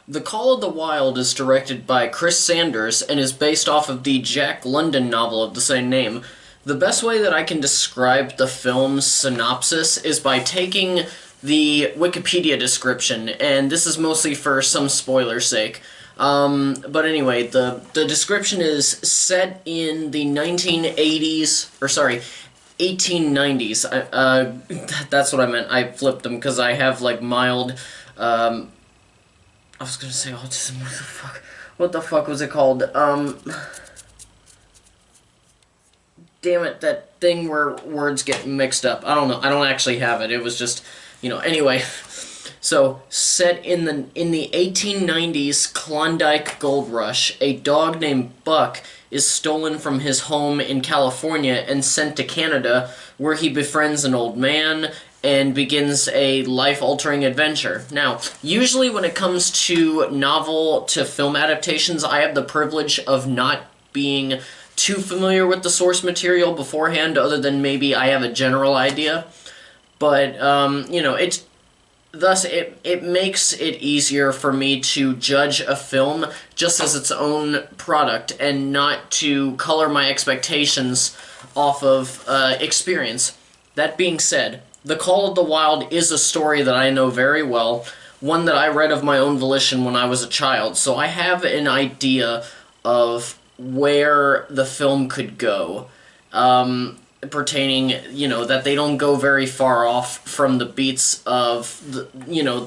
The Call of the Wild is directed by Chris Sanders and is based off of the Jack London novel of the same name. The best way that I can describe the film's synopsis is by taking the Wikipedia description, and this is mostly for some spoiler's sake. But anyway, the description is set in the 1980s, or sorry, 1890s. That's what I meant. I flipped them because I have like mild. I was gonna say autism. What the fuck? What the fuck was it called? Damn it! That thing where words get mixed up. I don't know. I don't actually have it. It was just, Anyway, so set in the 1890s Klondike Gold Rush, a dog named Buck is stolen from his home in California and sent to Canada, where he befriends an old man and begins a life-altering adventure. Now, usually when it comes to novel to film adaptations, I have the privilege of not being too familiar with the source material beforehand, other than maybe I have a general idea. But, it makes it easier for me to judge a film just as its own product and not to color my expectations off of experience. That being said, The Call of the Wild is a story that I know very well, one that I read of my own volition when I was a child, so I have an idea of where the film could go. Pertaining, that they don't go very far off from the beats of the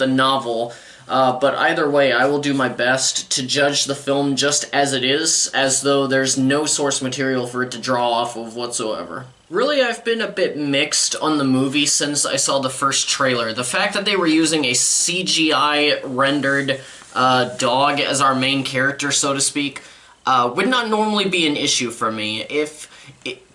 novel. But either way, I will do my best to judge the film just as it is, as though there's no source material for it to draw off of whatsoever. Really, I've been a bit mixed on the movie since I saw the first trailer. The fact that they were using a CGI-rendered dog as our main character, so to speak, would not normally be an issue for me.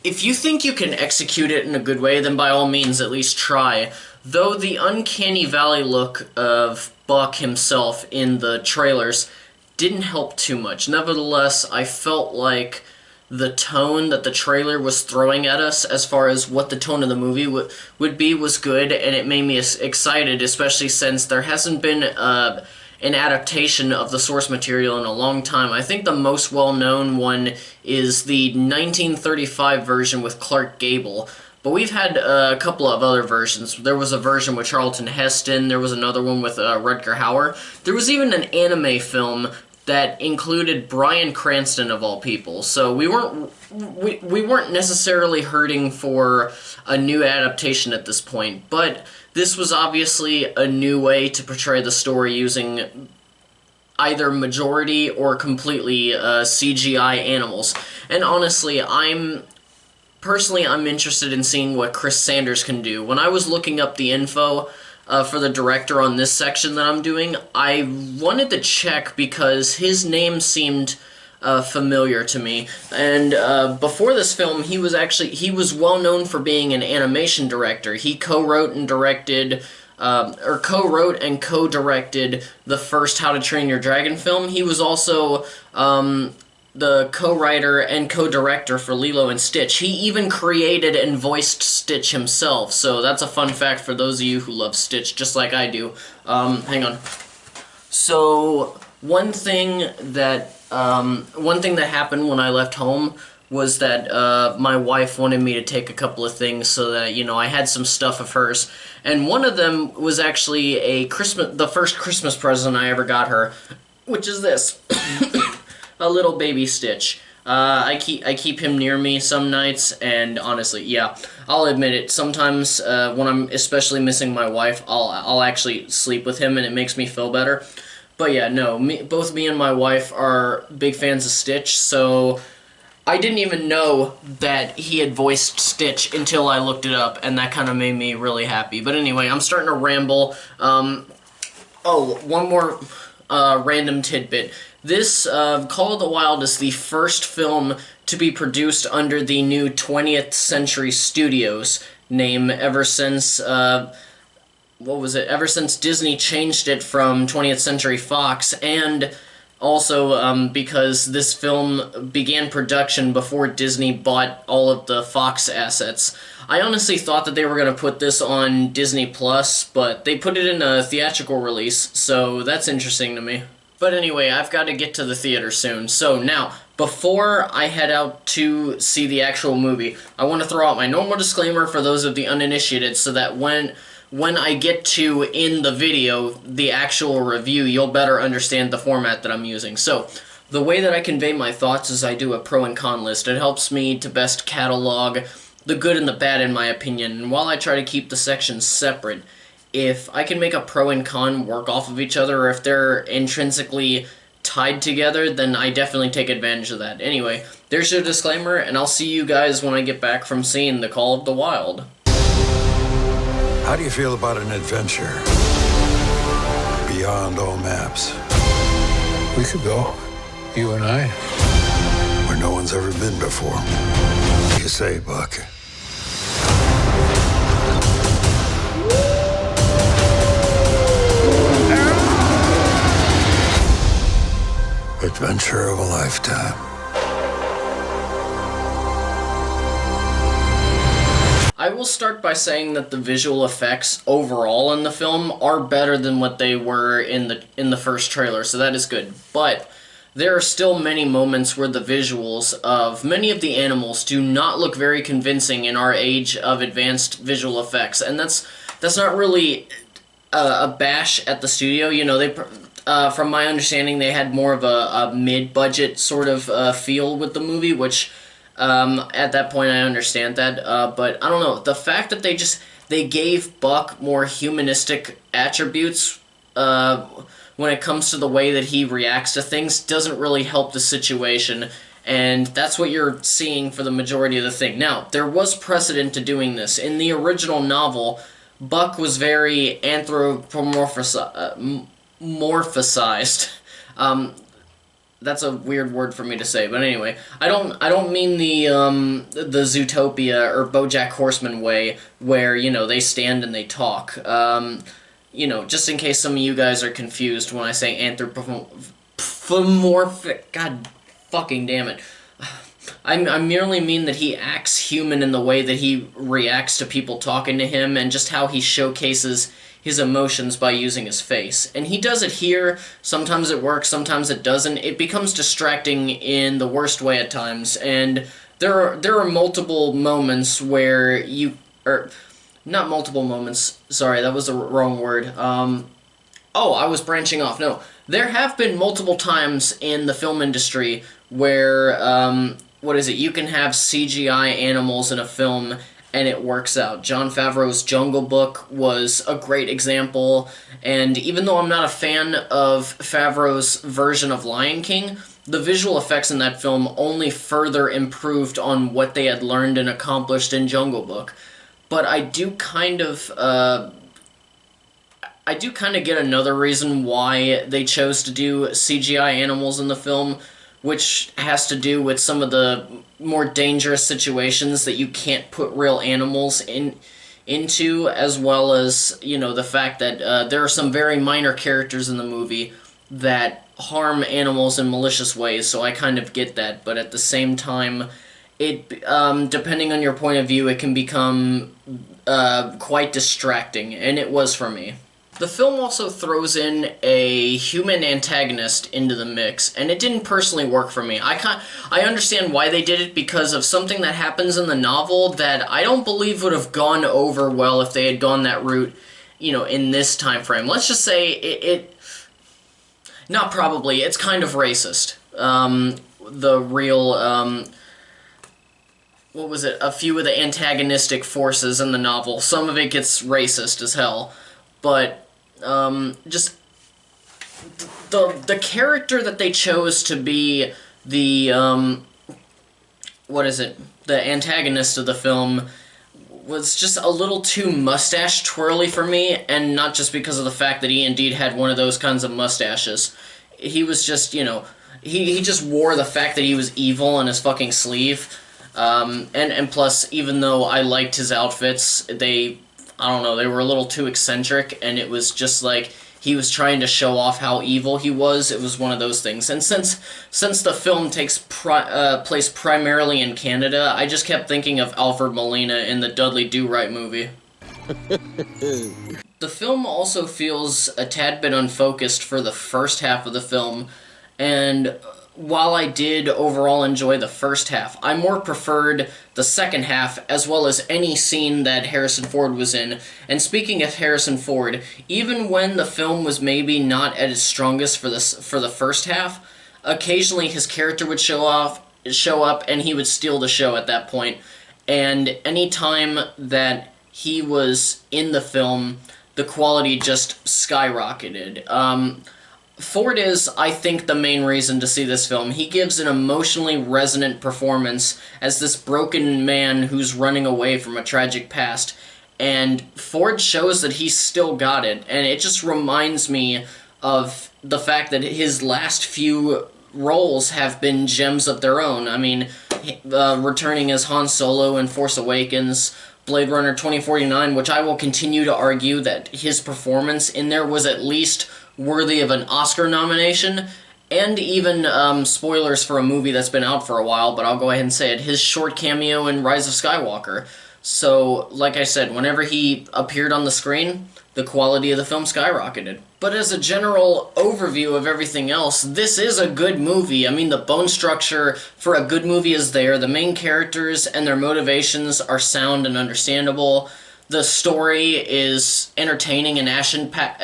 If you think you can execute it in a good way, then by all means at least try. Though the uncanny valley look of Buck himself in the trailers didn't help too much. Nevertheless, I felt like the tone that the trailer was throwing at us as far as what the tone of the movie would be was good, and it made me excited, especially since there hasn't been an adaptation of the source material in a long time. I think the most well-known one is the 1935 version with Clark Gable, but we've had a couple of other versions. There was a version with Charlton Heston, there was another one with Rutger Hauer. There was even an anime film that included Bryan Cranston of all people, so we weren't necessarily hurting for a new adaptation at this point, but this was obviously a new way to portray the story using either majority or completely CGI animals. And honestly, I'm interested in seeing what Chris Sanders can do. When I was looking up the info for the director on this section that I'm doing, I wanted to check because his name seemed familiar to me. And before this film, he was well known for being an animation director. He co-wrote and directed, co-wrote and co-directed the first How to Train Your Dragon film. He was also the co-writer and co-director for Lilo and Stitch. He even created and voiced Stitch himself, so that's a fun fact for those of you who love Stitch, just like I do. Hang on. So, one thing that happened when I left home was that my wife wanted me to take a couple of things so that, I had some stuff of hers. And one of them was actually the first Christmas present I ever got her, which is this. A little baby Stitch. I keep him near me some nights, and honestly, yeah, I'll admit it. Sometimes when I'm especially missing my wife, I'll actually sleep with him, and it makes me feel better. But yeah, no, both me and my wife are big fans of Stitch, so I didn't even know that he had voiced Stitch until I looked it up, and that kind of made me really happy. But anyway, I'm starting to ramble. One more random tidbit. This Call of the Wild is the first film to be produced under the new 20th Century Studios name ever since, ever since Disney changed it from 20th Century Fox, and also because this film began production before Disney bought all of the Fox assets. I honestly thought that they were going to put this on Disney Plus, but they put it in a theatrical release, so that's interesting to me. But anyway, I've got to get to the theater soon. So now, before I head out to see the actual movie, I want to throw out my normal disclaimer for those of the uninitiated so that when I get to in the video, the actual review, you'll better understand the format that I'm using. So, the way that I convey my thoughts is I do a pro and con list. It helps me to best catalog the good and the bad in my opinion, and while I try to keep the sections separate, if I can make a pro and con work off of each other, or if they're intrinsically tied together, then I definitely take advantage of that. Anyway, there's your disclaimer, and I'll see you guys when I get back from seeing The Call of the Wild. How do you feel about an adventure beyond all maps? We could go, you and I. Where no one's ever been before. What do you say, Buck? Adventure of a lifetime. I will start by saying that the visual effects overall in the film are better than what they were in the first trailer, so that is good. But there are still many moments where the visuals of many of the animals do not look very convincing in our age of advanced visual effects, and that's not really a bash at the studio. You know, they from my understanding, they had more of a mid-budget sort of feel with the movie, which at that point I understand that, but I don't know, the fact that they gave Buck more humanistic attributes when it comes to the way that he reacts to things doesn't really help the situation, and that's what you're seeing for the majority of the thing. Now, there was precedent to doing this. In the original novel, Buck was very morphosized. That's a weird word for me to say, but anyway, I don't mean the Zootopia or BoJack Horseman way where, you know, they stand and they talk. You know, just in case some of you guys are confused when I say anthropomorphic. God fucking damn it. I merely mean that he acts human in the way that he reacts to people talking to him and just how he showcases his emotions by using his face. And he does it here. Sometimes it works, sometimes it doesn't. It becomes distracting in the worst way at times, and there are multiple moments where not multiple moments, sorry, that was the wrong word. Oh, I was branching off. No, there have been multiple times in the film industry where, you can have CGI animals in a film and it works out. Jon Favreau's Jungle Book was a great example, and even though I'm not a fan of Favreau's version of Lion King, the visual effects in that film only further improved on what they had learned and accomplished in Jungle Book. But I do kind of get another reason why they chose to do CGI animals in the film, which has to do with some of the more dangerous situations that you can't put real animals into, as well as, you know, the fact that there are some very minor characters in the movie that harm animals in malicious ways, so I kind of get that, but at the same time, it depending on your point of view, it can become quite distracting, and it was for me. The film also throws in a human antagonist into the mix, and it didn't personally work for me. I understand why they did it because of something that happens in the novel that I don't believe would have gone over well if they had gone that route, you know, in this time frame. Let's just say not probably, it's kind of racist. The real, what was it? A few of the antagonistic forces in the novel. Some of it gets racist as hell, but just the character that they chose to be the the antagonist of the film was just a little too mustache twirly for me, and not just because of the fact that he indeed had one of those kinds of mustaches. He was just, you know, he just wore the fact that he was evil on his fucking sleeve, and plus, even though I liked his outfits, I don't know, they were a little too eccentric, and it was just like he was trying to show off how evil he was. It was one of those things. And since the film takes place primarily in Canada, I just kept thinking of Alfred Molina in the Dudley Do-Right movie. The film also feels a tad bit unfocused for the first half of the film, and while I did overall enjoy the first half, I more preferred the second half as well as any scene that Harrison Ford was in. And speaking of Harrison Ford, even when the film was maybe not at its strongest for the first half, occasionally his character would show up and he would steal the show at that point. And any time that he was in the film, the quality just skyrocketed. Ford is, I think, the main reason to see this film. He gives an emotionally resonant performance as this broken man who's running away from a tragic past. And Ford shows that he's still got it. And it just reminds me of the fact that his last few roles have been gems of their own. I mean, returning as Han Solo in Force Awakens, Blade Runner 2049, which I will continue to argue that his performance in there was at least worthy of an Oscar nomination, and even, spoilers for a movie that's been out for a while, but I'll go ahead and say it, his short cameo in Rise of Skywalker. So, like I said, whenever he appeared on the screen, the quality of the film skyrocketed. But as a general overview of everything else, this is a good movie. I mean, the bone structure for a good movie is there. The main characters and their motivations are sound and understandable. The story is entertaining and action-packed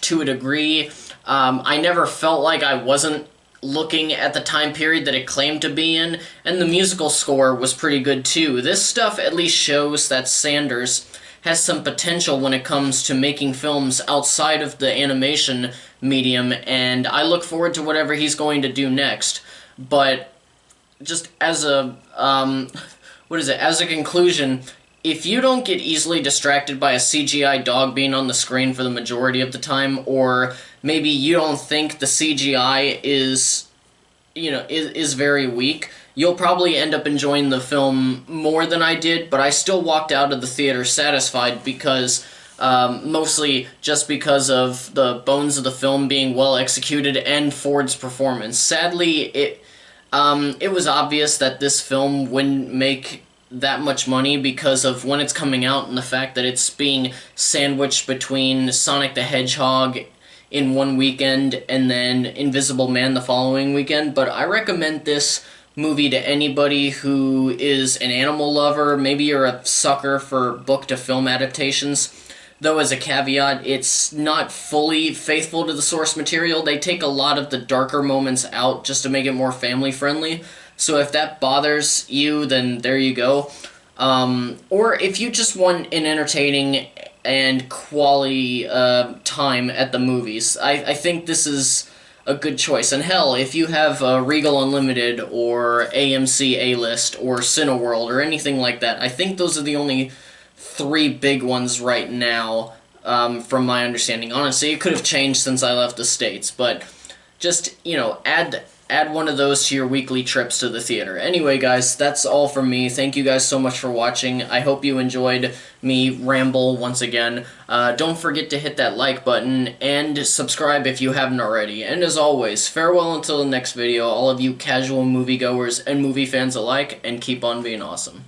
to a degree. I never felt like I wasn't looking at the time period that it claimed to be in, and the musical score was pretty good too. This stuff at least shows that Sanders has some potential when it comes to making films outside of the animation medium, and I look forward to whatever he's going to do next. But just as a, as a conclusion, if you don't get easily distracted by a CGI dog being on the screen for the majority of the time, or maybe you don't think the CGI is very weak, you'll probably end up enjoying the film more than I did, but I still walked out of the theater satisfied because, mostly just because of the bones of the film being well executed and Ford's performance. Sadly, it was obvious that this film wouldn't make that much money because of when it's coming out and the fact that it's being sandwiched between Sonic the Hedgehog in one weekend and then Invisible Man the following weekend. But I recommend this movie to anybody who is an animal lover. Maybe you're a sucker for book-to-film adaptations. Though, as a caveat, it's not fully faithful to the source material. They take a lot of the darker moments out just to make it more family-friendly. So if that bothers you, then there you go. Or if you just want an entertaining and quality time at the movies, I think this is a good choice. And hell, if you have Regal Unlimited or AMC A-List or Cineworld or anything like that, I think those are the only three big ones right now, from my understanding. Honestly, it could have changed since I left the States, but just, add one of those to your weekly trips to the theater. Anyway, guys, that's all from me. Thank you guys so much for watching. I hope you enjoyed me ramble once again. Don't forget to hit that like button and subscribe if you haven't already. And as always, farewell until the next video, all of you casual moviegoers and movie fans alike, and keep on being awesome.